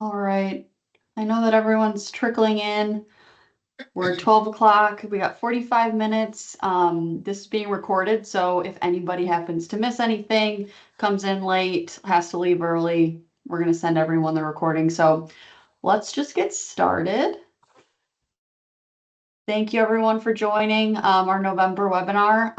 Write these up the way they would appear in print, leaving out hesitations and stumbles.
All right. I know that everyone's trickling in. We're at 12 o'clock. We got 45 minutes. This is being recorded, so if anybody happens to miss anything, comes in late, has to leave early, we're going to send everyone the recording. So let's just get started. Thank you everyone for joining our November webinar.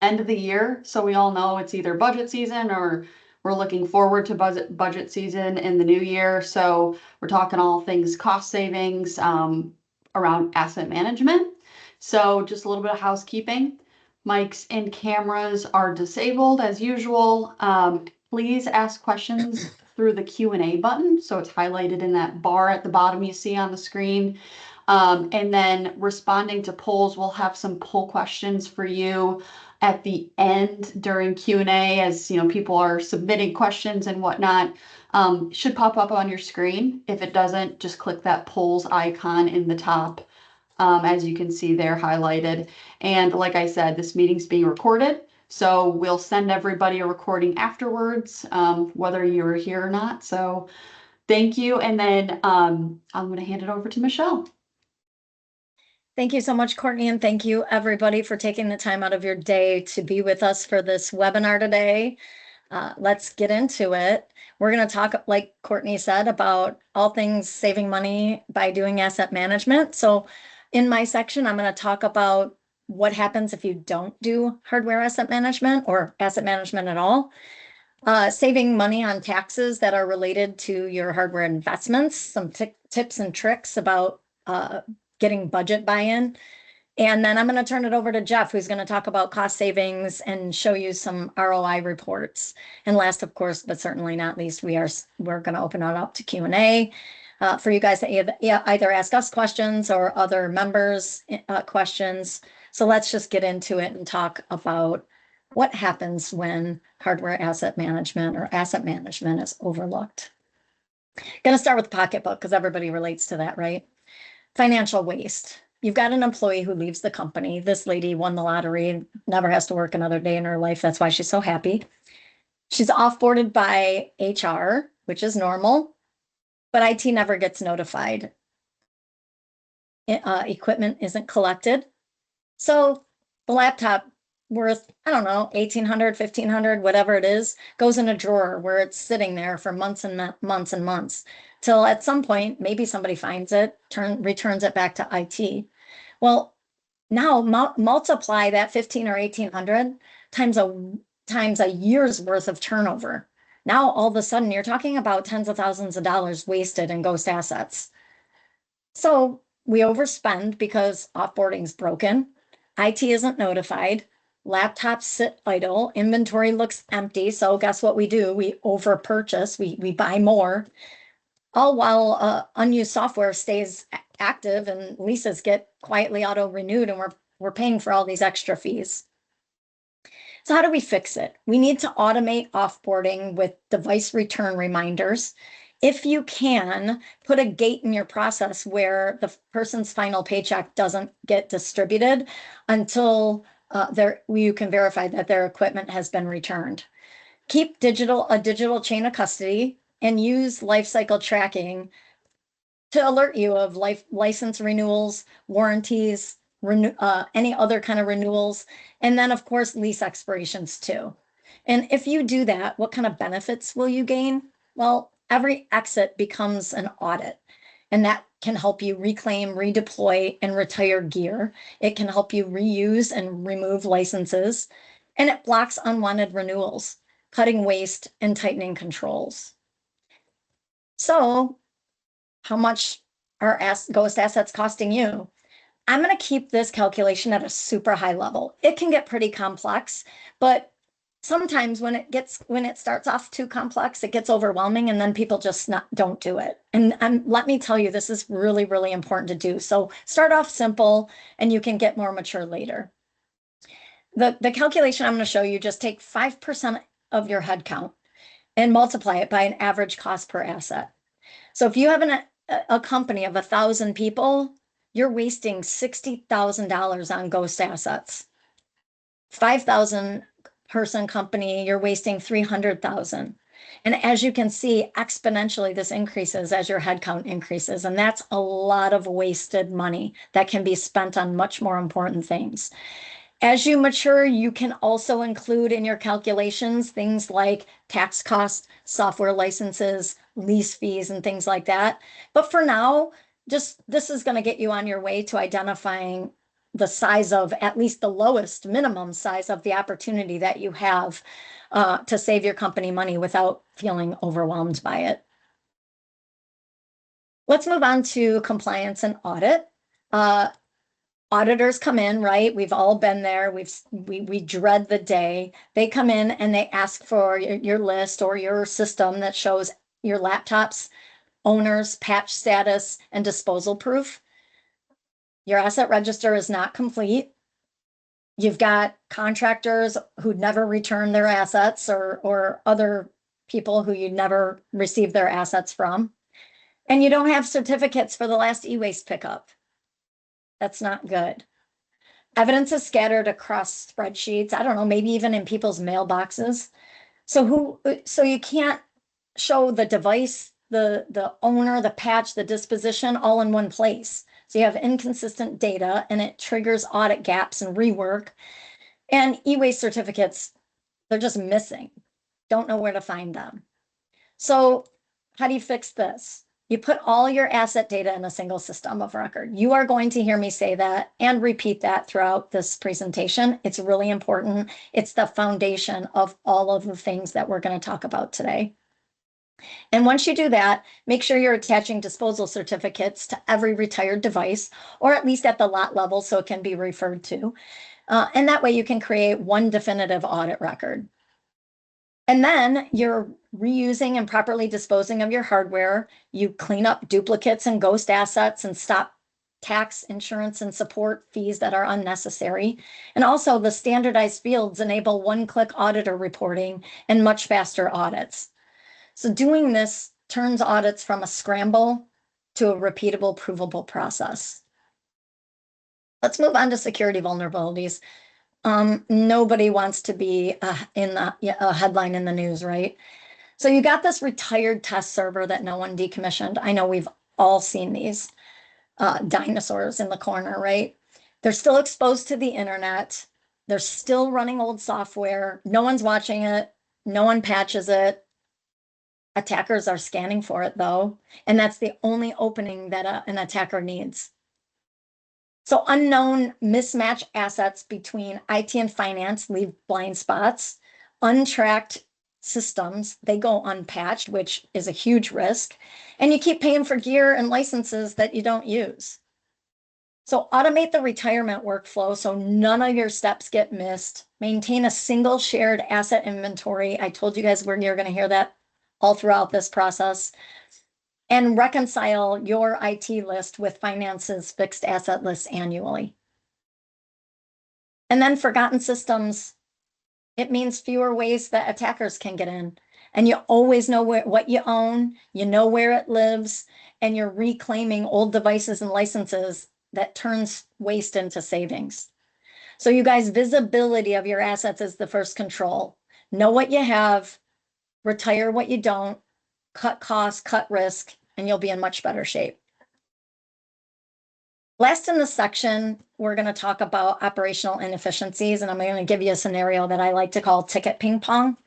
End of the year, so we all know it's either budget season or we're looking forward to budget season in the new year. So we're talking all things cost savings around asset management. So just a little bit of housekeeping. Mics and cameras are disabled as usual. Please ask questions through the Q&A button. So it's highlighted in that bar at the bottom you see on the screen. And then responding to polls, we'll have some poll questions for you at the end during Q&A as people are submitting questions and whatnot. Should pop up on your screen. If it doesn't, just click that polls icon in the top. As you can see there highlighted. And like I said, this meeting's being recorded. So we'll send everybody a recording afterwards, whether you're here or not. So thank you. And then I'm going to hand it over to Michelle. Thank you so much, Courtney, and thank you everybody for taking the time out of your day to be with us for this webinar today. Let's get into it. We're going to talk, like Courtney said, about all things saving money by doing asset management. So in my section, I'm going to talk about what happens if you don't do hardware asset management or asset management at all. Saving money on taxes that are related to your hardware investments, some tips and tricks about getting budget buy-in. And then I'm going to turn it over to Jeff, who's going to talk about cost savings and show you some ROI reports. And last, of course, but certainly not least, we're going to open it up to Q&A for you guys to either ask us questions or other members questions. So let's just get into it and talk about what happens when hardware asset management or asset management is overlooked. Going to start with Pocketbook because everybody relates to that, right? Financial waste. You've got an employee who leaves the company. This lady won the lottery and never has to work another day in her life. That's why she's so happy. She's offboarded by HR, which is normal, but IT never gets notified. Equipment isn't collected. So the laptop worth, I don't know, $1,800, $1,500, whatever it is, goes in a drawer where it's sitting there for months and months and months. Till at some point, maybe somebody finds it, returns it back to IT. Well, now multiply that 15 or 1,800 times a year's worth of turnover. Now, all of a sudden, you're talking about tens of thousands of dollars wasted in ghost assets. So we overspend because offboarding's broken. IT isn't notified. Laptops sit idle. Inventory looks empty. So guess what we do? We overpurchase. We buy more. All while unused software stays active and leases get quietly auto-renewed, and we're paying for all these extra fees. So how do we fix it? We need to automate offboarding with device return reminders. If you can, put a gate in your process where the person's final paycheck doesn't get distributed until you can verify that their equipment has been returned. Keep a digital chain of custody and use lifecycle tracking to alert you of license renewals, warranties, any other kind of renewals, and then of course lease expirations too. And if you do that, what kind of benefits will you gain? Well, every exit becomes an audit, and that can help you reclaim, redeploy, and retire gear. It can help you reuse and remove licenses, and it blocks unwanted renewals, cutting waste and tightening controls. So how much are ghost assets costing you? I'm going to keep this calculation at a super high level. It can get pretty complex, but sometimes when it starts off too complex, it gets overwhelming, and then people just don't do it. And let me tell you, this is really, really important to do. So start off simple, and you can get more mature later. The calculation I'm going to show you, just take 5% of your head count and multiply it by an average cost per asset. So if you have a company of 1,000 people, you're wasting $60,000 on ghost assets. 5,000 person company, you're wasting $300,000. And as you can see, exponentially, this increases as your headcount increases. And that's a lot of wasted money that can be spent on much more important things. As you mature, you can also include in your calculations things like tax costs, software licenses, lease fees, and things like that. But for now, just this is going to get you on your way to identifying the size of at least the lowest minimum size of the opportunity that you have to save your company money without feeling overwhelmed by it. Let's move on to compliance and audit. Auditors come in, right? We've all been there. We dread the day. They come in and they ask for your list or your system that shows your laptop's owners, patch status, and disposal proof. Your asset register is not complete. You've got contractors who'd never return their assets or other people who you'd never received their assets from. And you don't have certificates for the last e-waste pickup. That's not good. Evidence is scattered across spreadsheets. I don't know, maybe even in people's mailboxes. So you can't show the device, the owner, the patch, the disposition all in one place. So you have inconsistent data and it triggers audit gaps and rework. And e-waste certificates, they're just missing. Don't know where to find them. So how do you fix this? You put all your asset data in a single system of record. You are going to hear me say that and repeat that throughout this presentation. It's really important. It's the foundation of all of the things that we're going to talk about today. And once you do that, make sure you're attaching disposal certificates to every retired device, or at least at the lot level so it can be referred to. And that way you can create one definitive audit record. And then you're reusing and properly disposing of your hardware. You clean up duplicates and ghost assets and stop tax, insurance, and support fees that are unnecessary. And also the standardized fields enable one-click auditor reporting and much faster audits. So doing this turns audits from a scramble to a repeatable, provable process. Let's move on to security vulnerabilities. Nobody wants to be in a headline in the news, right? So you got this retired test server that no one decommissioned. I know we've all seen these dinosaurs in the corner, right? They're still exposed to the internet. They're still running old software. No one's watching it. No one patches it. Attackers are scanning for it though. And that's the only opening that an attacker needs. So unknown mismatch assets between IT and finance leave blind spots. Untracked systems, they go unpatched, which is a huge risk. And you keep paying for gear and licenses that you don't use. So automate the retirement workflow so none of your steps get missed. Maintain a single shared asset inventory. I told you guys you're going to hear that all throughout this process. And reconcile your IT list with finance's fixed asset list annually. And then forgotten systems, it means fewer ways that attackers can get in. And you always know what you own, you know where it lives, and you're reclaiming old devices and licenses that turns waste into savings. So you guys, visibility of your assets is the first control. Know what you have, retire what you don't, cut costs, cut risk, and you'll be in much better shape. Last in the section, we're going to talk about operational inefficiencies, and I'm going to give you a scenario that I like to call ticket ping pong.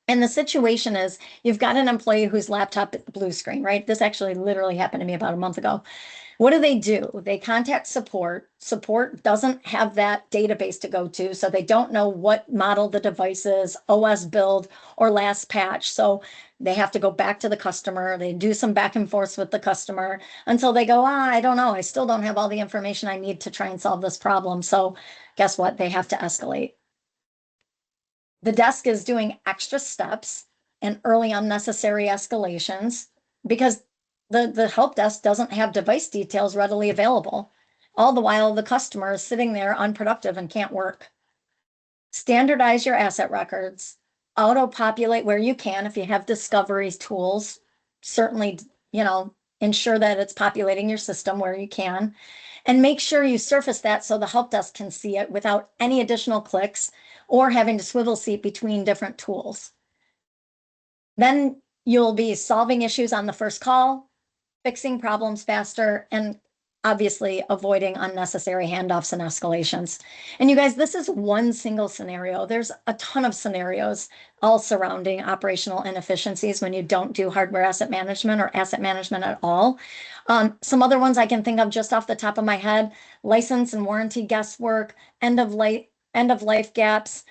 And the situation is you've got an employee whose laptop blue screen, right? This actually literally happened to me about a month ago. What do? They contact support. Support doesn't have that database to go to, so they don't know what model the device is, OS build, or last patch. So they have to go back to the customer. They do some back and forth with the customer until they go, I don't know. I still don't have all the information I need to try and solve this problem. So guess what? They have to escalate. The desk is doing extra steps and early unnecessary escalations because the help desk doesn't have device details readily available. All the while, the customer is sitting there unproductive and can't work. Standardize your asset records. Auto-populate where you can. If you have discovery tools, certainly, ensure that it's populating your system where you can. And make sure you surface that so the help desk can see it without any additional clicks or having to swivel seat between different tools. Then you'll be solving issues on the first call, fixing problems faster, and obviously avoiding unnecessary handoffs and escalations. And you guys, this is one single scenario. There's a ton of scenarios all surrounding operational inefficiencies when you don't do hardware asset management or asset management at all. Some other ones I can think of just off the top of my head: license and warranty guesswork, end of life gaps,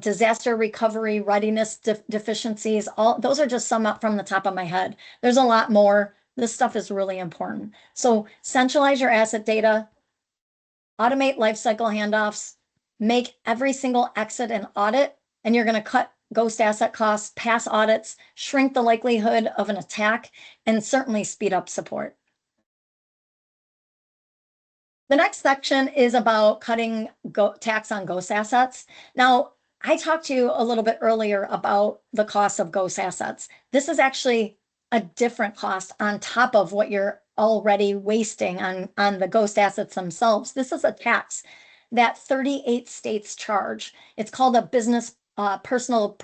disaster recovery readiness deficiencies. All those are just some up from the top of my head. There's a lot more. This stuff is really important. So centralize your asset data, automate lifecycle handoffs, make every single exit an audit, and you're going to cut ghost asset costs, pass audits, shrink the likelihood of an attack, and certainly speed up support. The next section is about cutting tax on ghost assets. Now, I talked to you a little bit earlier about the cost of ghost assets. This is actually a different cost on top of what you're already wasting on the ghost assets themselves. This is a tax that 38 states charge. It's called a business personal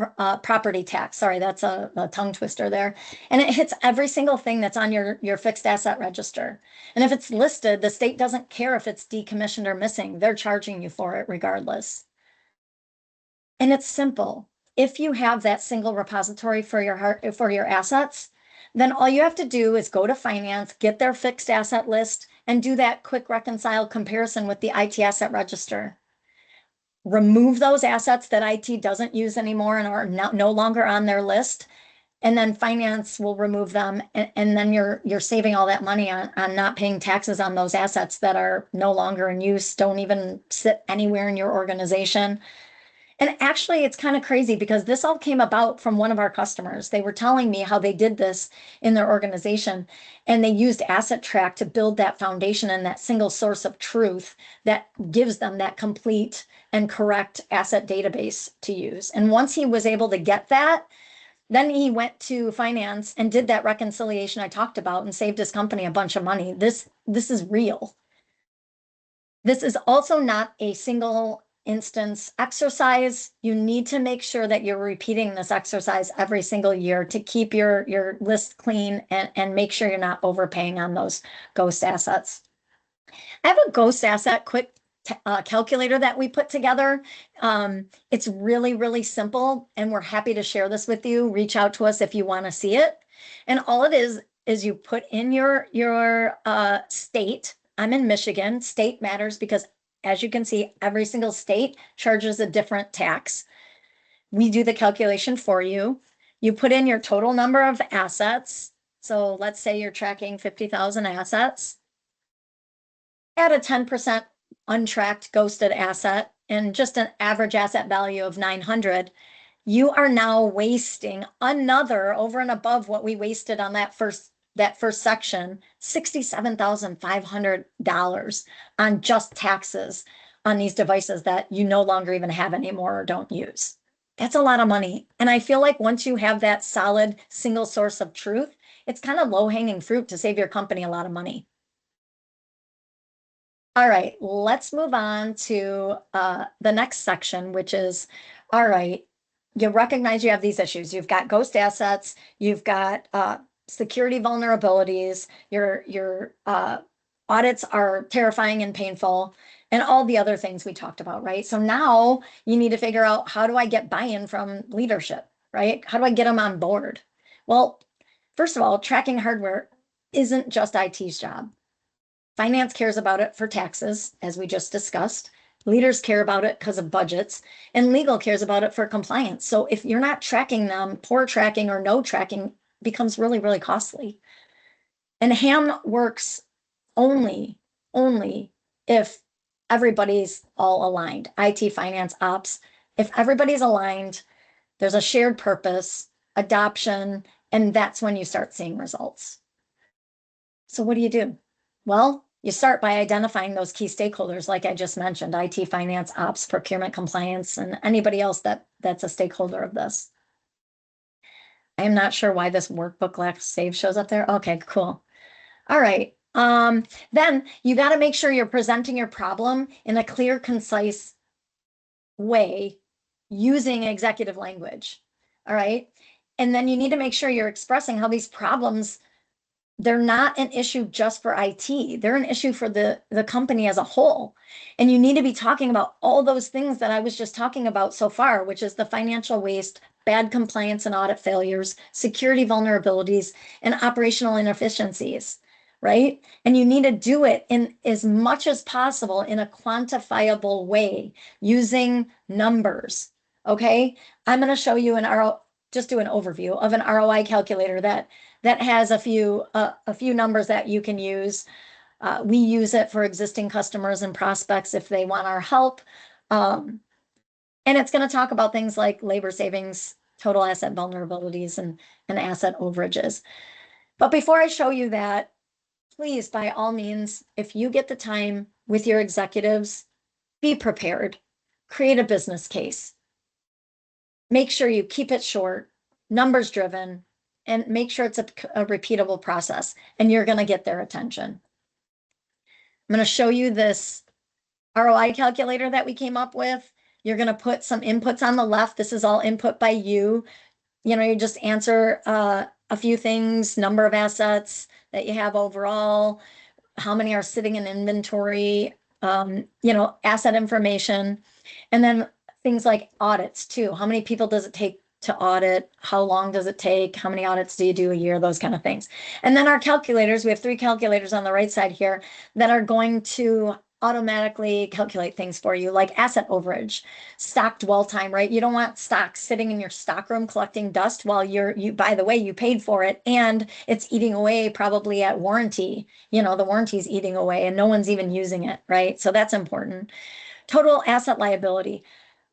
property tax. Sorry, that's a tongue twister there. And it hits every single thing that's on your fixed asset register. And if it's listed, the state doesn't care if it's decommissioned or missing. They're charging you for it regardless. And it's simple. If you have that single repository for your assets, then all you have to do is go to finance, get their fixed asset list, and do that quick reconcile comparison with the IT asset register. Remove those assets that IT doesn't use anymore and are no longer on their list, and then finance will remove them, and then you're saving all that money on not paying taxes on those assets that are no longer in use, don't even sit anywhere in your organization. And actually, it's kind of crazy because this all came about from one of our customers. They were telling me how they did this in their organization, and they used AssetTrack to build that foundation and that single source of truth that gives them that complete and correct asset database to use. And once he was able to get that, then he went to finance and did that reconciliation I talked about and saved his company a bunch of money. This is real. This is also not a single instance exercise. You need to make sure that you're repeating this exercise every single year to keep your list clean and make sure you're not overpaying on those ghost assets. I have a ghost asset quick calculator that we put together. It's really, really simple, and we're happy to share this with you. Reach out to us if you want to see it. And all it is you put in your state. I'm in Michigan. State matters because, as you can see, every single state charges a different tax. We do the calculation for you. You put in your total number of assets. So let's say you're tracking 50,000 assets. Add a 10% untracked ghosted asset and just an average asset value of 900. You are now wasting another, over and above what we wasted on that first section, $67,500 on just taxes on these devices that you no longer even have anymore or don't use. That's a lot of money. And I feel like once you have that solid single source of truth, it's kind of low-hanging fruit to save your company a lot of money. All right, let's move on to the next section, which is, all right, you recognize you have these issues. You've got ghost assets, you've got security vulnerabilities, your audits are terrifying and painful, and all the other things we talked about, right? So now you need to figure out, how do I get buy-in from leadership, right? How do I get them on board? Well, first of all, tracking hardware isn't just IT's job. Finance cares about it for taxes, as we just discussed. Leaders care about it because of budgets, and legal cares about it for compliance. So if you're not tracking them, poor tracking or no tracking becomes really, really costly. And HAM works only if everybody's all aligned. IT, finance, ops. If everybody's aligned, there's a shared purpose, adoption, and that's when you start seeing results. So what do? Well, you start by identifying those key stakeholders, like I just mentioned: IT, finance, ops, procurement, compliance, and anybody else that's a stakeholder of this. I am not sure why this workbook last save shows up there. Okay, cool. All right. Then you got to make sure you're presenting your problem in a clear, concise way using executive language. All right. And then you need to make sure you're expressing how these problems, they're not an issue just for IT. They're an issue for the company as a whole. And you need to be talking about all those things that I was just talking about so far, which is the financial waste, bad compliance and audit failures, security vulnerabilities, and operational inefficiencies, right? And you need to do it in as much as possible in a quantifiable way using numbers. Okay. I'm going to show you just do an overview of an ROI calculator that has a few numbers that you can use. We use it for existing customers and prospects if they want our help. And it's going to talk about things like labor savings, total asset vulnerabilities, and asset overages. But before I show you that, please, by all means, if you get the time with your executives, be prepared. Create a business case. Make sure you keep it short, numbers driven, and make sure it's a repeatable process, and you're going to get their attention. I'm going to show you this ROI calculator that we came up with. You're going to put some inputs on the left. This is all input by you. You just answer a few things, number of assets that you have overall, how many are sitting in inventory, asset information, and then things like audits too. How many people does it take to audit? How long does it take? How many audits do you do a year? Those kind of things. And then our calculators, we have 3 calculators on the right side here that are going to automatically calculate things for you, like asset overage, stock dwell time, right? You don't want stock sitting in your stockroom collecting dust while by the way, you paid for it and it's eating away probably at warranty. The warranty's eating away and no one's even using it, right? So that's important. Total asset liability.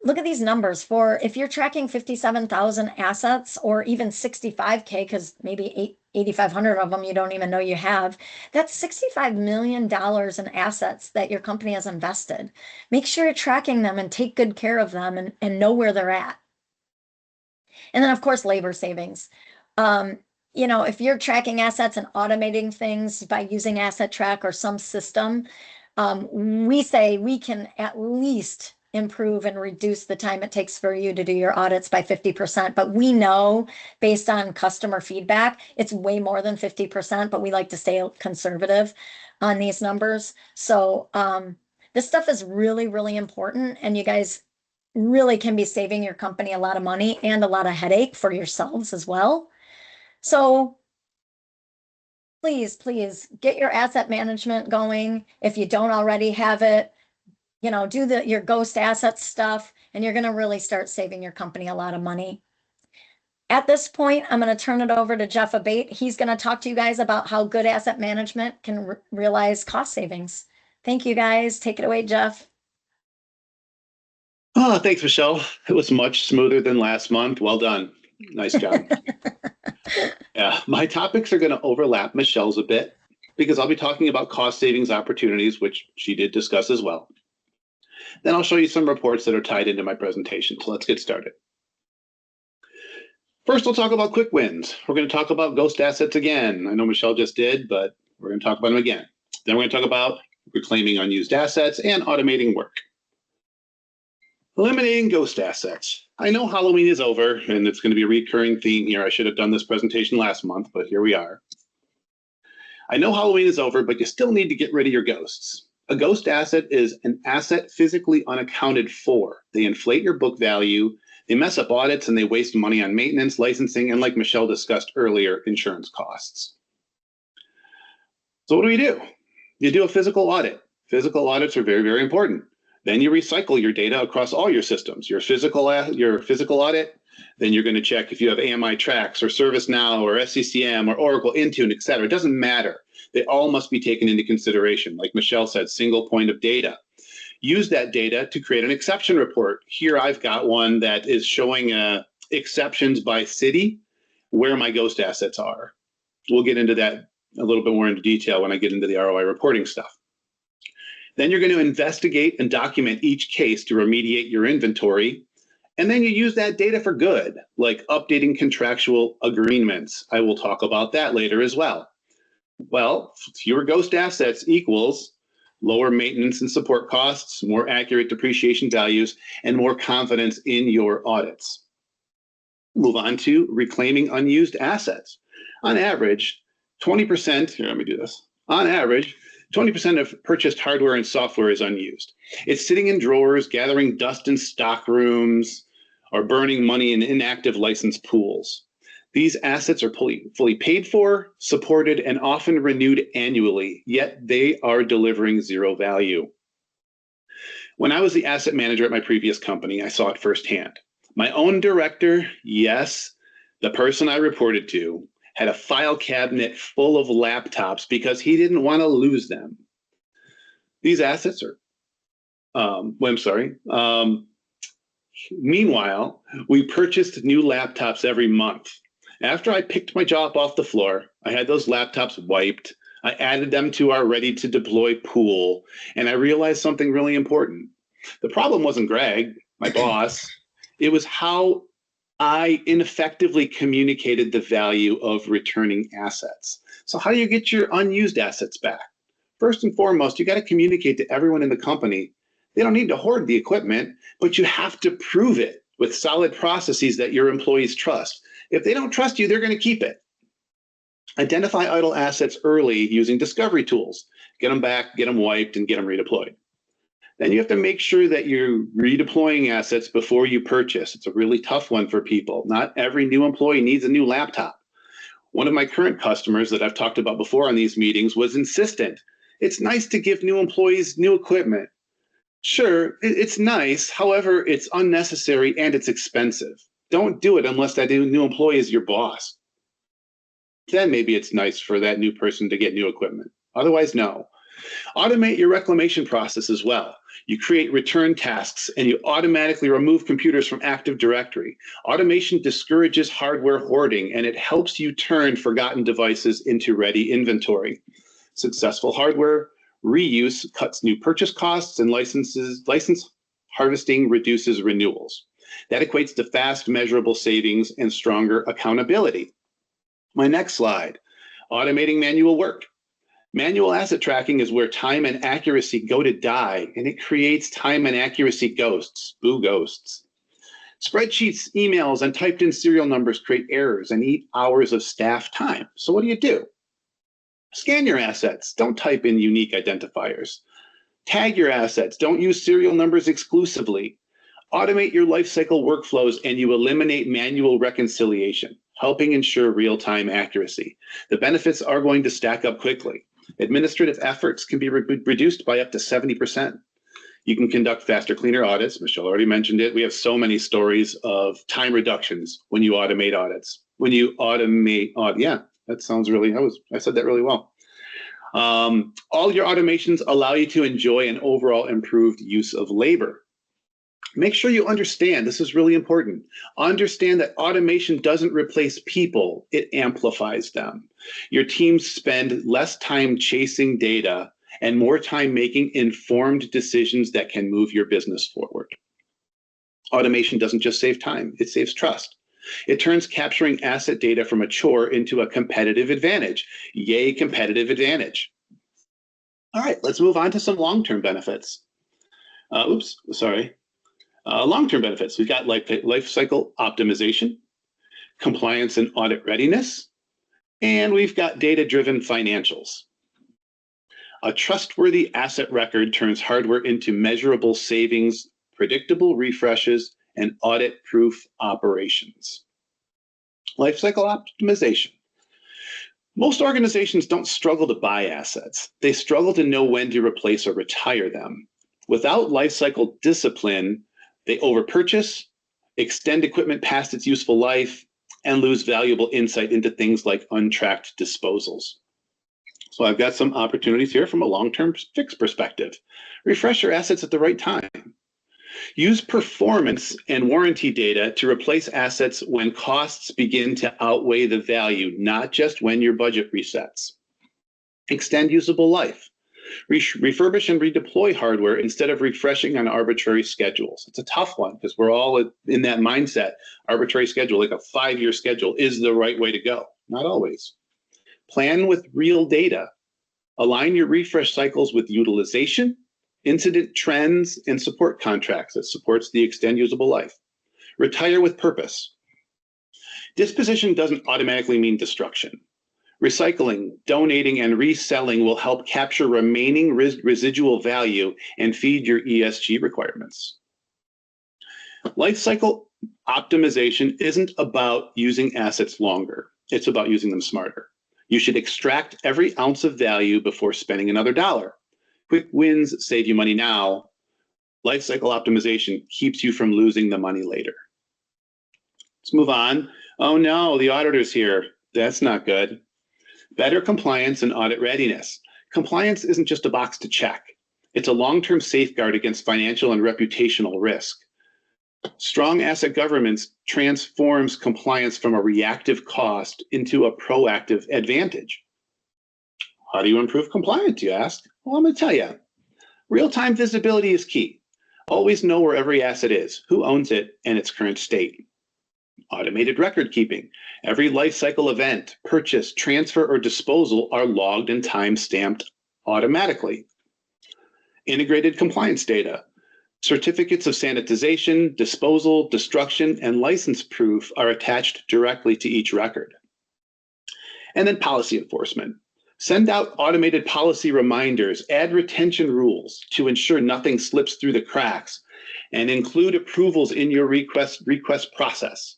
Look at these numbers for if you're tracking 57,000 assets or even 65K, because maybe 8,500 of them you don't even know you have, that's $65 million in assets that your company has invested. Make sure you're tracking them and take good care of them and know where they're at. And then, of course, labor savings. If you're tracking assets and automating things by using Asset Track or some system, we say we can at least improve and reduce the time it takes for you to do your audits by 50%. But we know based on customer feedback, it's way more than 50%, but we like to stay conservative on these numbers. So this stuff is really, really important. And you guys really can be saving your company a lot of money and a lot of headache for yourselves as well. So please get your asset management going. If you don't already have it, do your ghost assets stuff, and you're going to really start saving your company a lot of money. At this point, I'm going to turn it over to Jeff Abate. He's going to talk to you guys about how good asset management can realize cost savings. Thank you, guys. Take it away, Jeff. Oh, thanks, Michelle. It was much smoother than last month. Well done. Nice job. Yeah, my topics are going to overlap Michelle's a bit because I'll be talking about cost savings opportunities, which she did discuss as well. Then I'll show you some reports that are tied into my presentation. So let's get started. First, we'll talk about quick wins. We're going to talk about ghost assets again. I know Michelle just did, but we're going to talk about them again. Then we're going to talk about reclaiming unused assets and automating work. Eliminating ghost assets. I know Halloween is over, and it's going to be a recurring theme here. I should have done this presentation last month, but here we are. I know Halloween is over, but you still need to get rid of your ghosts. A ghost asset is an asset physically unaccounted for. They inflate your book value, they mess up audits, and they waste money on maintenance, licensing, and like Michelle discussed earlier, insurance costs. So what do? You do a physical audit. Physical audits are very, very important. Then you recycle your data across all your systems. Your physical audit, then you're going to check if you have AMI Tracks or ServiceNow or SCCM or Oracle Intune, et cetera. It doesn't matter. They all must be taken into consideration. Like Michelle said, single point of data. Use that data to create an exception report. Here I've got one that is showing exceptions by city where my ghost assets are. We'll get into that a little bit more into detail when I get into the ROI reporting stuff. Then you're going to investigate and document each case to remediate your inventory. And then you use that data for good, like updating contractual agreements. I will talk about that later as well. Well, fewer ghost assets equals lower maintenance and support costs, more accurate depreciation values, and more confidence in your audits. Move on to reclaiming unused assets. On average, 20%, here, let me do this. On average, 20% of purchased hardware and software is unused. It's sitting in drawers, gathering dust in stock rooms, or burning money in inactive license pools. These assets are fully paid for, supported, and often renewed annually, yet they are delivering zero value. When I was the asset manager at my previous company, I saw it firsthand. My own director, yes, the person I reported to, had a file cabinet full of laptops because he didn't want to lose them. These assets are, meanwhile, we purchased new laptops every month. After I picked my job off the floor, I had those laptops wiped. I added them to our ready to deploy pool, and I realized something really important. The problem wasn't Greg, my boss. It was how I ineffectively communicated the value of returning assets. So how do you get your unused assets back? First and foremost, you got to communicate to everyone in the company. They don't need to hoard the equipment, but you have to prove it with solid processes that your employees trust. If they don't trust you, they're going to keep it. Identify idle assets early using discovery tools. Get them back, get them wiped, and get them redeployed. Then you have to make sure that you're redeploying assets before you purchase. It's a really tough one for people. Not every new employee needs a new laptop. One of my current customers that I've talked about before on these meetings was insistent. It's nice to give new employees new equipment. Sure, it's nice. However, it's unnecessary and it's expensive. Don't do it unless that new employee is your boss. Then maybe it's nice for that new person to get new equipment. Otherwise, no. Automate your reclamation process as well. You create return tasks and you automatically remove computers from Active Directory. Automation discourages hardware hoarding and it helps you turn forgotten devices into ready inventory. Successful hardware reuse cuts new purchase costs and license harvesting reduces renewals. That equates to fast, measurable savings and stronger accountability. My next slide, automating manual work. Manual asset tracking is where time and accuracy go to die, and it creates time and accuracy ghosts, boo ghosts. Spreadsheets, emails, and typed in serial numbers create errors and eat hours of staff time. So what do? Scan your assets. Don't type in unique identifiers. Tag your assets. Don't use serial numbers exclusively. Automate your lifecycle workflows and you eliminate manual reconciliation, helping ensure real-time accuracy. The benefits are going to stack up quickly. Administrative efforts can be reduced by up to 70%. You can conduct faster, cleaner audits. Michelle already mentioned it. We have so many stories of time reductions when you automate audits. When you automate, yeah, that sounds really, I said that really well. All your automations allow you to enjoy an overall improved use of labor. Make sure you understand, this is really important. Understand that automation doesn't replace people, it amplifies them. Your teams spend less time chasing data and more time making informed decisions that can move your business forward. Automation doesn't just save time, it saves trust. It turns capturing asset data from a chore into a competitive advantage. Yay, competitive advantage. All right, let's move on to some long-term benefits. Long-term benefits. We've got life cycle optimization, compliance and audit readiness, and we've got data-driven financials. A trustworthy asset record turns hardware into measurable savings, predictable refreshes, and audit-proof operations. Lifecycle optimization. Most organizations don't struggle to buy assets. They struggle to know when to replace or retire them. Without lifecycle discipline, they overpurchase, extend equipment past its useful life, and lose valuable insight into things like untracked disposals. So I've got some opportunities here from a long-term fix perspective. Refresh your assets at the right time. Use performance and warranty data to replace assets when costs begin to outweigh the value, not just when your budget resets. Extend usable life. Refurbish and redeploy hardware instead of refreshing on arbitrary schedules. It's a tough one because we're all in that mindset. Arbitrary schedule, like a 5-year schedule, is the right way to go. Not always. Plan with real data. Align your refresh cycles with utilization, incident trends, and support contracts that supports the extend usable life. Retire with purpose. Disposition doesn't automatically mean destruction. Recycling, donating, and reselling will help capture remaining residual value and feed your ESG requirements. Life cycle optimization isn't about using assets longer. It's about using them smarter. You should extract every ounce of value before spending another dollar. Quick wins save you money now. Life cycle optimization keeps you from losing the money later. Let's move on. Oh no, the auditor's here. That's not good. Better compliance and audit readiness. Compliance isn't just a box to check. It's a long-term safeguard against financial and reputational risk. Strong asset governance transforms compliance from a reactive cost into a proactive advantage. How do you improve compliance, you ask? Well, I'm going to tell you. Real-time visibility is key. Always know where every asset is, who owns it, and its current state. Automated record keeping. Every life cycle event, purchase, transfer, or disposal are logged and time-stamped automatically. Integrated compliance data. Certificates of sanitization, disposal, destruction, and license proof are attached directly to each record. And then policy enforcement. Send out automated policy reminders, add retention rules to ensure nothing slips through the cracks, and include approvals in your request process.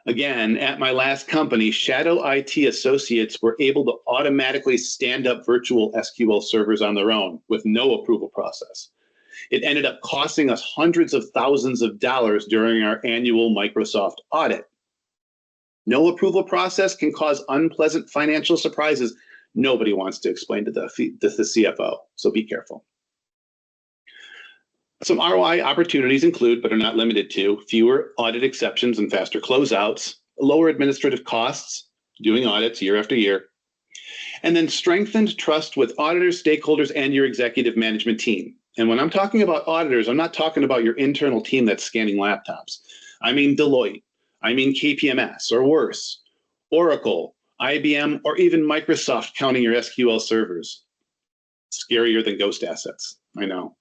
Again, at my last company, Shadow IT associates were able to automatically stand up virtual SQL servers on their own with no approval process. It ended up costing us hundreds of thousands of dollars during our annual Microsoft audit. No approval process can cause unpleasant financial surprises nobody wants to explain to the CFO, so be careful. Some ROI opportunities include, but are not limited to, fewer audit exceptions and faster closeouts, lower administrative costs, doing audits year after year, and then strengthened trust with auditors, stakeholders, and your executive management team. And when I'm talking about auditors, I'm not talking about your internal team that's scanning laptops. I mean Deloitte, I mean KPMS, or worse, Oracle, IBM, or even Microsoft counting your SQL servers. Scarier than ghost assets, I know.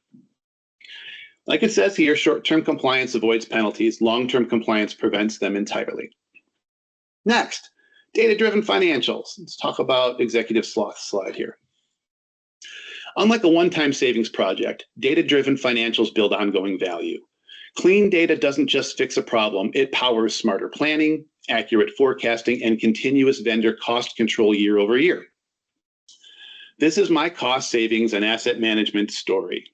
Like it says here, short-term compliance avoids penalties, long-term compliance prevents them entirely. Next, data-driven financials. Let's talk about executive sloth slide here. Unlike a one-time savings project, data-driven financials build ongoing value. Clean data doesn't just fix a problem, it powers smarter planning, accurate forecasting, and continuous vendor cost control year over year. This is my cost savings and asset management story.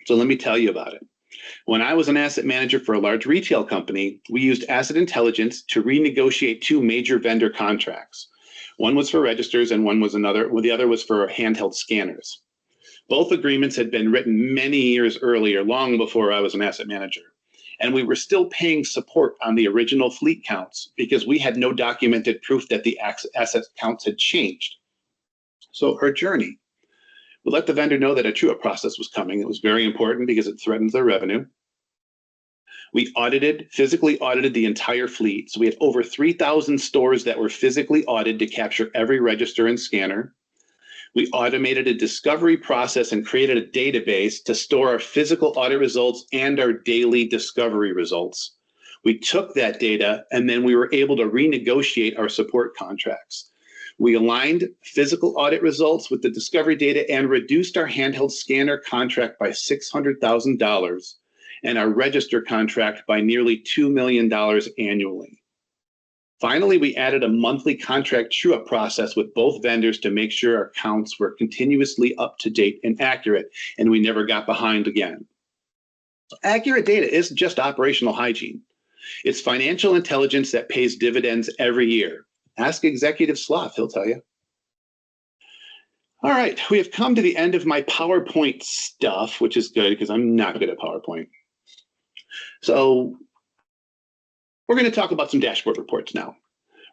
So let me tell you about it. When I was an asset manager for a large retail company, we used asset intelligence to renegotiate two major vendor contracts. One was for registers and the other was for handheld scanners. Both agreements had been written many years earlier, long before I was an asset manager. And we were still paying support on the original fleet counts because we had no documented proof that the asset counts had changed. So our journey. We let the vendor know that a true-up process was coming. It was very important because it threatened their revenue. We physically audited the entire fleet. So we had over 3,000 stores that were physically audited to capture every register and scanner. We automated a discovery process and created a database to store our physical audit results and our daily discovery results. We took that data and then we were able to renegotiate our support contracts. We aligned physical audit results with the discovery data and reduced our handheld scanner contract by $600,000 and our register contract by nearly $2 million annually. Finally, we added a monthly contract true-up process with both vendors to make sure our counts were continuously up to date and accurate, and we never got behind again. Accurate data isn't just operational hygiene. It's financial intelligence that pays dividends every year. Ask Executive Sloth, he'll tell you. All right, we have come to the end of my PowerPoint stuff, which is good because I'm not good at PowerPoint. So we're going to talk about some dashboard reports now.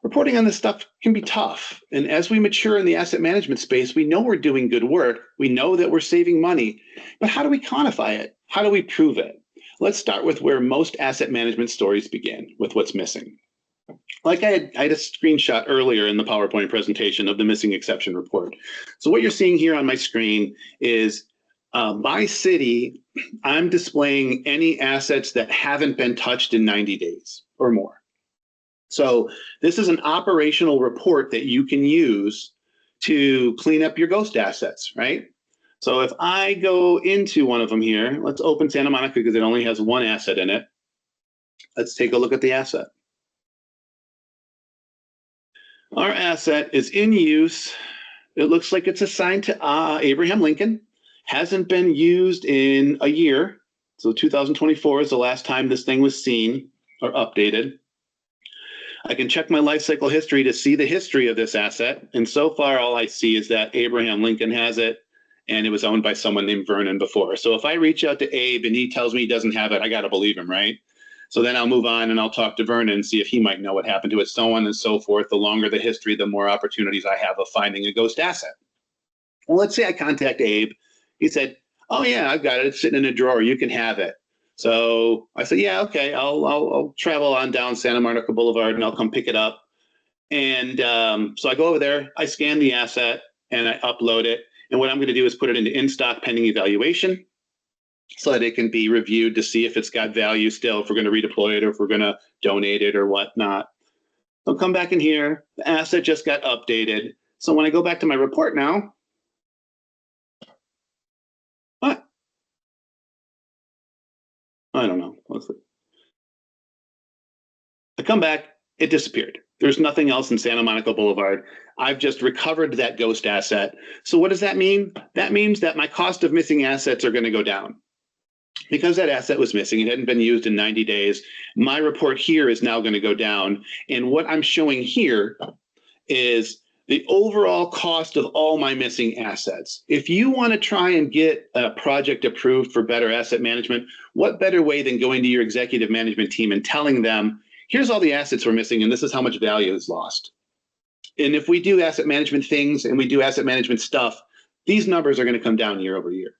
Reporting on this stuff can be tough. And as we mature in the asset management space, we know we're doing good work. We know that we're saving money. But how do we quantify it? How do we prove it? Let's start with where most asset management stories begin, with what's missing. Like I had a screenshot earlier in the PowerPoint presentation of the missing exception report. So what you're seeing here on my screen is by city, I'm displaying any assets that haven't been touched in 90 days or more. So this is an operational report that you can use to clean up your ghost assets, right? So if I go into one of them here, let's open Santa Monica because it only has one asset in it. Let's take a look at the asset. Our asset is in use. It looks like it's assigned to Abraham Lincoln. Hasn't been used in a year. So 2024 is the last time this thing was seen or updated. I can check my life cycle history to see the history of this asset. And so far, all I see is that Abraham Lincoln has it, and it was owned by someone named Vernon before. So if I reach out to Abe and he tells me he doesn't have it, I got to believe him, right? So then I'll move on and I'll talk to Vernon and see if he might know what happened to it, so on and so forth. The longer the history, the more opportunities I have of finding a ghost asset. Well, let's say I contact Abe. He said, oh yeah, I've got it. It's sitting in a drawer. You can have it. So I said, yeah, okay, I'll travel on down Santa Monica Boulevard and I'll come pick it up. And so I go over there, I scan the asset and I upload it. And what I'm going to do is put it into in-stock pending evaluation so that it can be reviewed to see if it's got value still, if we're going to redeploy it or if we're going to donate it or whatnot. I'll come back in here. The asset just got updated. So when I go back to my report now, what? I don't know. I come back, it disappeared. There's nothing else in Santa Monica Boulevard. I've just recovered that ghost asset. So what does that mean? That means that my cost of missing assets are going to go down. Because that asset was missing, it hadn't been used in 90 days, my report here is now going to go down. And what I'm showing here is the overall cost of all my missing assets. If you want to try and get a project approved for better asset management, what better way than going to your executive management team and telling them, here's all the assets we're missing and this is how much value is lost. And if we do asset management things and we do asset management stuff, these numbers are going to come down year over year.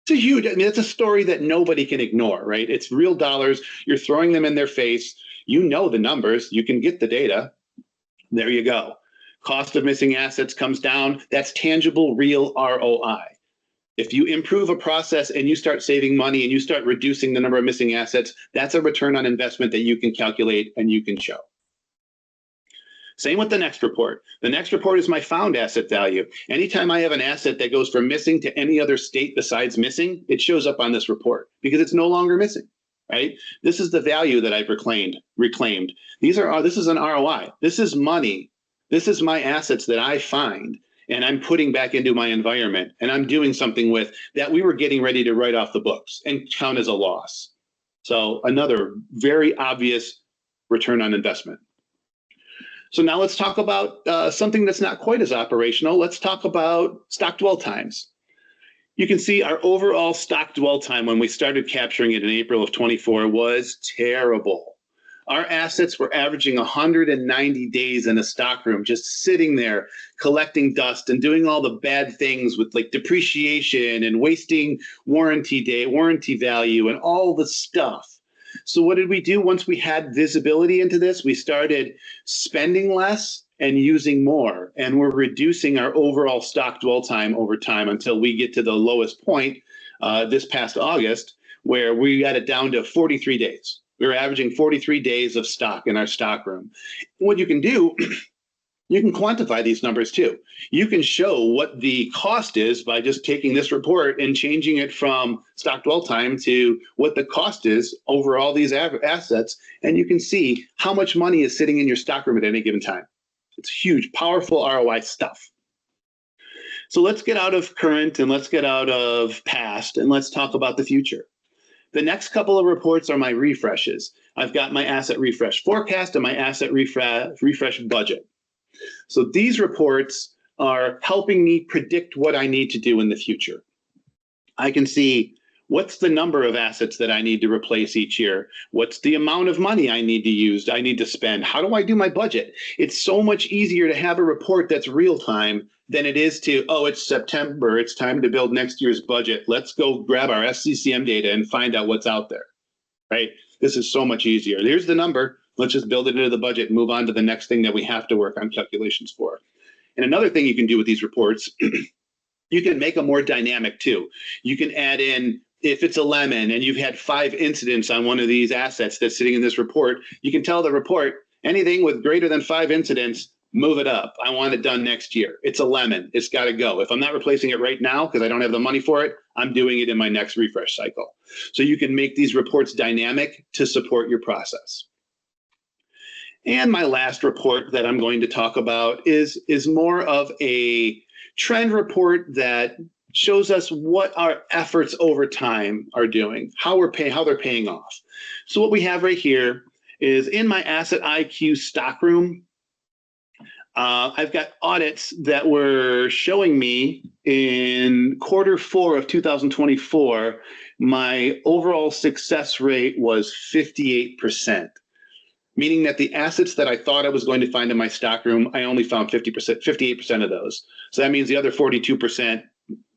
It's a huge, I mean, it's a story that nobody can ignore, right? It's real dollars. You're throwing them in their face. You know the numbers. You can get the data. There you go. Cost of missing assets comes down. That's tangible, real ROI. If you improve a process and you start saving money and you start reducing the number of missing assets, that's a return on investment that you can calculate and you can show. Same with the next report. The next report is my found asset value. Anytime I have an asset that goes from missing to any other state besides missing, it shows up on this report because it's no longer missing, right? This is the value that I've reclaimed. This is an ROI. This is money. This is my assets that I find and I'm putting back into my environment and I'm doing something with that we were getting ready to write off the books and count as a loss. So another very obvious return on investment. So now let's talk about something that's not quite as operational. Let's talk about stock dwell times. You can see our overall stock dwell time when we started capturing it in April of 24 was terrible. Our assets were averaging 190 days in a stockroom, just sitting there collecting dust and doing all the bad things with like depreciation and wasting warranty value and all the stuff. So what did we do once we had visibility into this? We started spending less and using more, and we're reducing our overall stock dwell time over time until we get to the lowest point this past August, where we got it down to 43 days. We were averaging 43 days of stock in our stockroom. What you can do, you can quantify these numbers too. You can show what the cost is by just taking this report and changing it from stock dwell time to what the cost is over all these assets. And you can see how much money is sitting in your stockroom at any given time. It's huge, powerful ROI stuff. So let's get out of current and let's get out of past and let's talk about the future. The next couple of reports are my refreshes. I've got my asset refresh forecast and my asset refresh budget. So these reports are helping me predict what I need to do in the future. I can see what's the number of assets that I need to replace each year? What's the amount of money I need to spend? How do I do my budget? It's so much easier to have a report that's real time than it is to, oh, it's September, it's time to build next year's budget. Let's go grab our SCCM data and find out what's out there, right? This is so much easier. Here's the number. Let's just build it into the budget and move on to the next thing that we have to work on calculations for. And another thing you can do with these reports, you can make them more dynamic too. You can add in, if it's a lemon and you've had 5 incidents on one of these assets that's sitting in this report, you can tell the report, Anything with greater than 5 incidents, move it up. I want it done next year. It's a lemon. It's got to go. If I'm not replacing it right now because I don't have the money for it, I'm doing it in my next refresh cycle. So you can make these reports dynamic to support your process. And my last report that I'm going to talk about is more of a trend report that shows us what our efforts over time are doing, how they're paying off. So what we have right here is in my Asset IQ stockroom, I've got audits that were showing me in Q4 of 2024, my overall success rate was 58%, meaning that the assets that I thought I was going to find in my stockroom, I only found 58% of those. So that means the other 42%,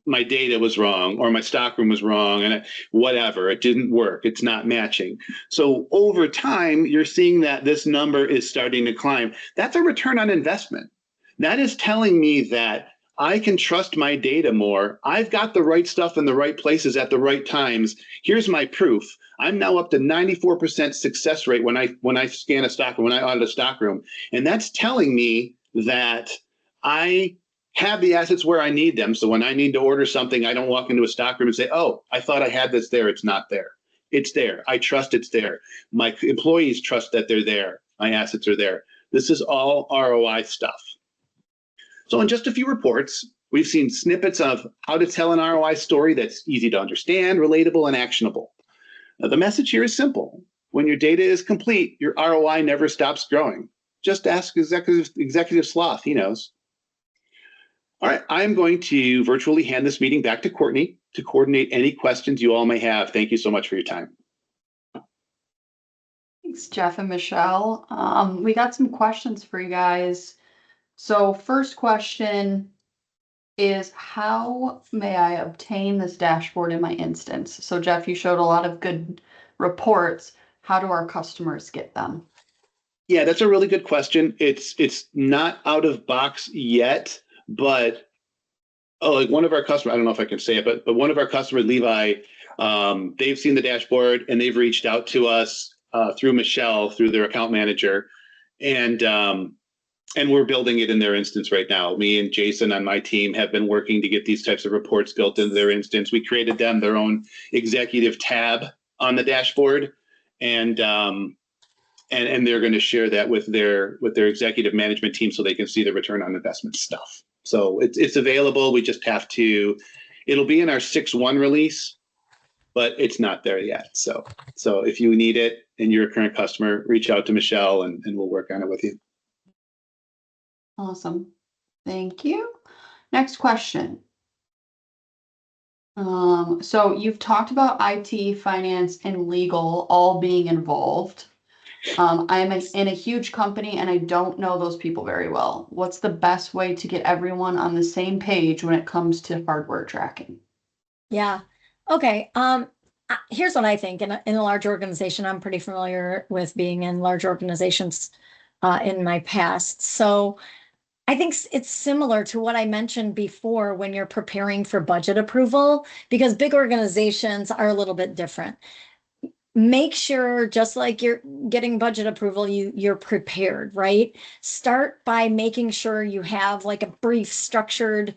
my data was wrong or my stockroom was wrong and whatever, it didn't work. It's not matching. So over time, you're seeing that this number is starting to climb. That's a return on investment. That is telling me that I can trust my data more. I've got the right stuff in the right places at the right times. Here's my proof. I'm now up to 94% success rate when I scan a stock, when I audit a stockroom. And that's telling me that I have the assets where I need them. So when I need to order something, I don't walk into a stockroom and say, oh, I thought I had this there. It's not there. It's there. I trust it's there. My employees trust that they're there. My assets are there. This is all ROI stuff. So in just a few reports, we've seen snippets of how to tell an ROI story that's easy to understand, relatable, and actionable. Now, the message here is simple. When your data is complete, your ROI never stops growing. Just ask Executive Sloth. He knows. All right, I'm going to virtually hand this meeting back to Courtney to coordinate any questions you all may have. Thank you so much for your time. Thanks, Jeff and Michelle. We got some questions for you guys. So first question is, how may I obtain this dashboard in my instance? So Jeff, you showed a lot of good reports. How do our customers get them? Yeah, that's a really good question. It's not out of box yet. But like one of our customers, I don't know if I can say it, but one of our customers, Levi, they've seen the dashboard and they've reached out to us through Michelle, through their account manager, and we're building it in their instance right now. Me and Jason on my team have been working to get these types of reports built into their instance. We created them their own executive tab on the dashboard, and they're going to share that with their executive management team so they can see the return on investment stuff. So it's available. We just have to, it'll be in our 6.1 release, but it's not there yet. So if you need it and you're a current customer, reach out to Michelle and we'll work on it with you. Awesome. Thank you. Next question. So you've talked about IT, finance, and legal all being involved. I'm in a huge company and I don't know those people very well. What's the best way to get everyone on the same page when it comes to hardware tracking? Yeah. Okay. Here's what I think. In a large organization, I'm pretty familiar with being in large organizations in my past. So I think it's similar to what I mentioned before when you're preparing for budget approval, because big organizations are a little bit different. Make sure, just like you're getting budget approval, you're prepared, right? Start by making sure you have like a brief structured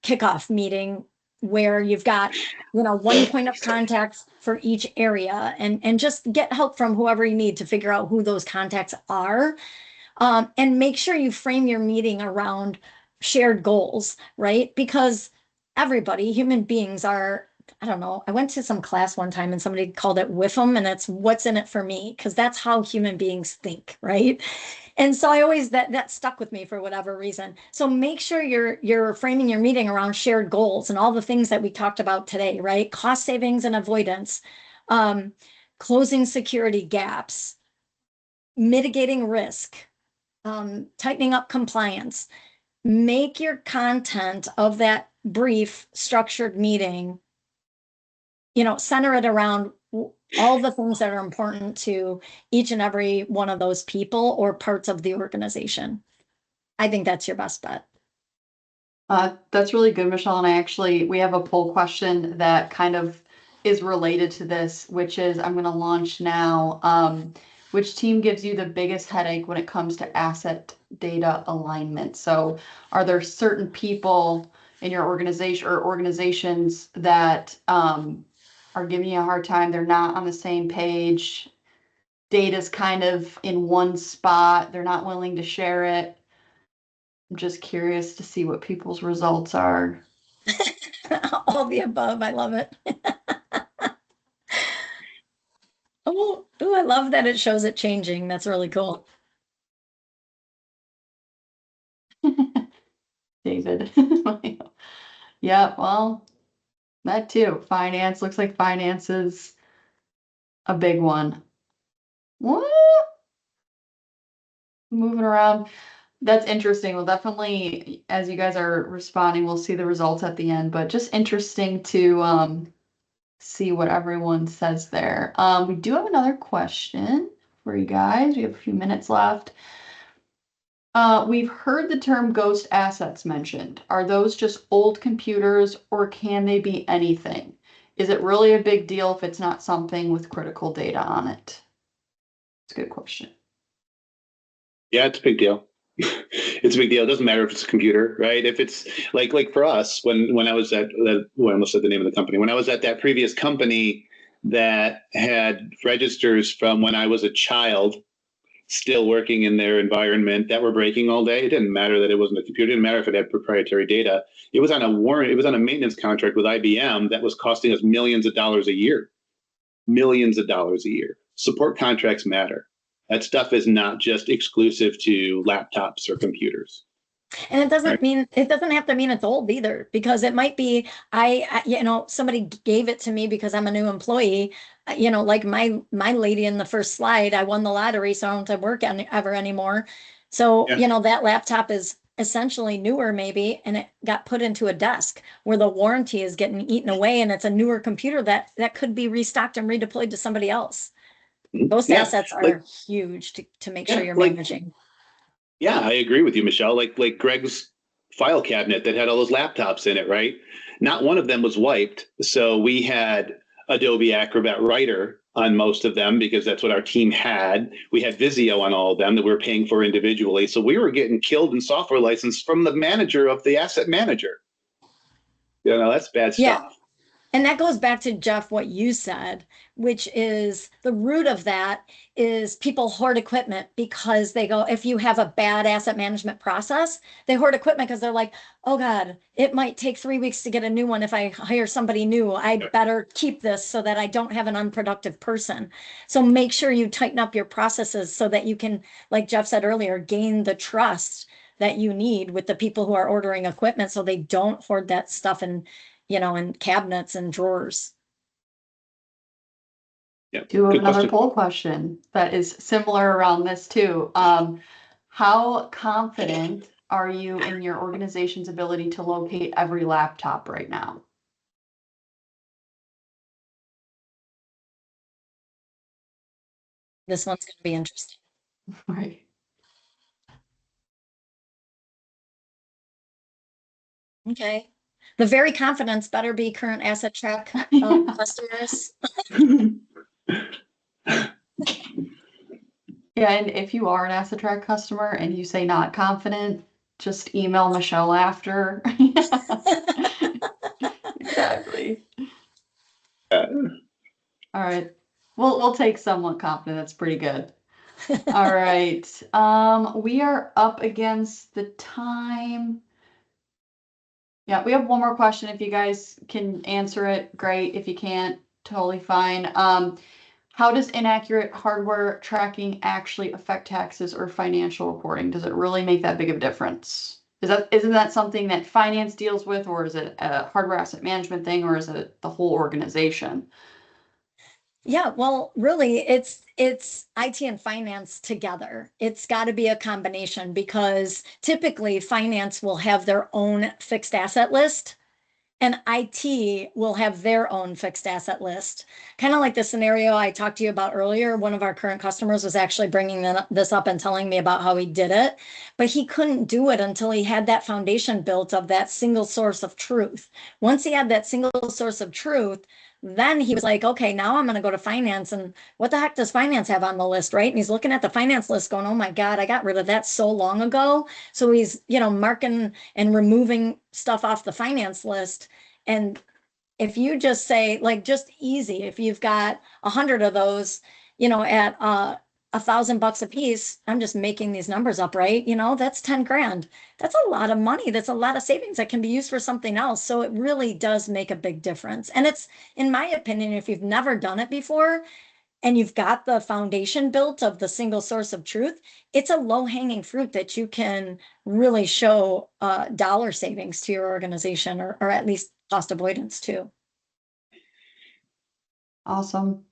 kickoff meeting where you've got, one point of contact for each area, and just get help from whoever you need to figure out who those contacts are. And make sure you frame your meeting around shared goals, right? Because everybody, human beings are, I don't know, I went to some class one time and somebody called it WIFM, and it's what's in it for me, because that's how human beings think, right? And so I always, that stuck with me for whatever reason. So make sure you're framing your meeting around shared goals and all the things that we talked about today, right? Cost savings and avoidance, closing security gaps, mitigating risk, tightening up compliance. Make your content of that brief structured meeting, center it around all the things that are important to each and every one of those people or parts of the organization. I think that's your best bet. That's really good, Michelle. And we have a poll question that kind of is related to this, which is, I'm going to launch now. which team gives you the biggest headache when it comes to asset data alignment? So are there certain people in your organization or organizations that are giving you a hard time? They're not on the same page. Data's kind of in one spot. They're not willing to share it. I'm just curious to see what people's results are. All the above. I love it. Oh, ooh, I love that it shows it changing. That's really cool. David. Yeah, well, that too. Finance looks like finance is a big one. What? Moving around. That's interesting. Well, definitely, as you guys are responding, we'll see the results at the end, but just interesting to see what everyone says there. We do have another question for you guys. We have a few minutes left. We've heard the term ghost assets mentioned. Are those just old computers or can they be anything? Is it really a big deal if it's not something with critical data on it? It's a good question. Yeah, it's a big deal. It's a big deal. It doesn't matter if it's a computer, right? If it's like for us, when I was at I almost said the name of the company. When I was at that previous company that had registers from when I was a child, still working in their environment that were breaking all day. It didn't matter that it wasn't a computer. It didn't matter if it had proprietary data. It was on a warrant. It was on a maintenance contract with IBM that was costing us millions of dollars a year. Millions of dollars a year. Support contracts matter. That stuff is not just exclusive to laptops or computers. And it doesn't Right. mean, it doesn't have to mean it's old either, because it might be, somebody gave it to me because I'm a new employee. Like my lady in the first slide, I won the lottery, so I don't have to work ever anymore. So, Yeah. that laptop is essentially newer maybe, and it got put into a desk where the warranty is getting eaten away, and it's a newer computer that could be restocked and redeployed to somebody else. Those Yeah. assets Like, are huge to make sure yeah, you're like, managing. yeah, I agree with you, Michelle. Like Greg's file cabinet that had all those laptops in it, right? Not one of them was wiped. So we had Adobe Acrobat Writer on most of them because that's what our team had. We had Visio on all of them that we were paying for individually. So we were getting killed in software license from the manager of the asset manager. That's bad Yeah. stuff. And that goes back to Jeff, what you said, which is the root of that is people hoard equipment because they go, if you have a bad asset management process, they hoard equipment because they're like, oh God, it might take 3 weeks to get a new one. If I hire somebody new, I better keep this so that I don't have an unproductive person. So make sure you tighten up your processes so that you can, like Jeff said earlier, gain the trust that you need with the people who are ordering equipment so they don't hoard that stuff in cabinets and drawers. Yeah. Do Good another question. poll question that is similar around this too. How confident are you in your organization's ability to locate every laptop right now? This one's going to be interesting. Right. Okay. The very confidence better be current asset track customers. Yeah, and if you are an Asset Track customer and you say not confident, just email Michelle after. Exactly. All right. We'll take somewhat confident. That's pretty good. All right. We are up against the time. Yeah, we have one more question. If you guys can answer it, great. If you can't, totally fine. How does inaccurate hardware tracking actually affect taxes or financial reporting? Does it really make that big of a difference? Isn't that something that finance deals with, or is it a hardware asset management thing, or is it the whole organization? Yeah, well, really, it's IT and finance together. It's got to be a combination because typically finance will have their own fixed asset list and IT will have their own fixed asset list. Kind of like the scenario I talked to you about earlier. One of our current customers was actually bringing this up and telling me about how he did it, but he couldn't do it until he had that foundation built of that single source of truth. Once he had that single source of truth, then he was like, okay, now I'm going to go to finance. And what the heck does finance have on the list, right? And he's looking at the finance list going, oh my God, I got rid of that so long ago. So he's, marking and removing stuff off the finance list. And if you just say, like, just easy, if you've got 100 of those, at $1,000 a piece, I'm just making these numbers up, right? That's 10 grand. That's a lot of money. That's a lot of savings that can be used for something else. So it really does make a big difference. And it's, in my opinion, if you've never done it before and you've got the foundation built of the single source of truth, it's a low hanging fruit that you can really show dollar savings to your organization, or at least cost avoidance too. Awesome.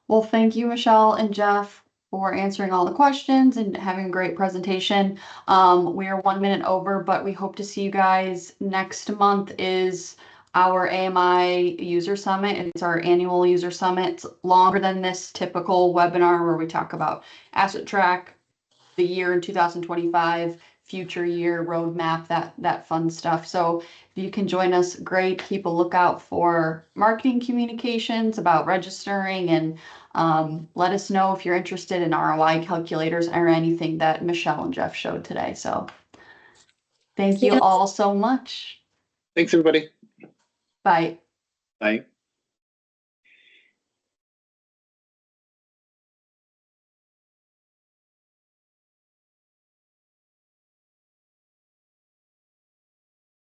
Well, thank you, Michelle and Jeff, for answering all the questions and having a great presentation. We are 1 minute over, but we hope to see you guys next month. Is our AMI user summit. It's our annual user summit. It's longer than this typical webinar where we talk about asset track, the year in 2025, future year roadmap, that fun stuff. So if you can join us, great. Keep a lookout for marketing communications about registering, and let us know if you're interested in ROI calculators or anything that Michelle and Jeff showed today. So thank you all so much. Thanks, everybody. Bye. Bye.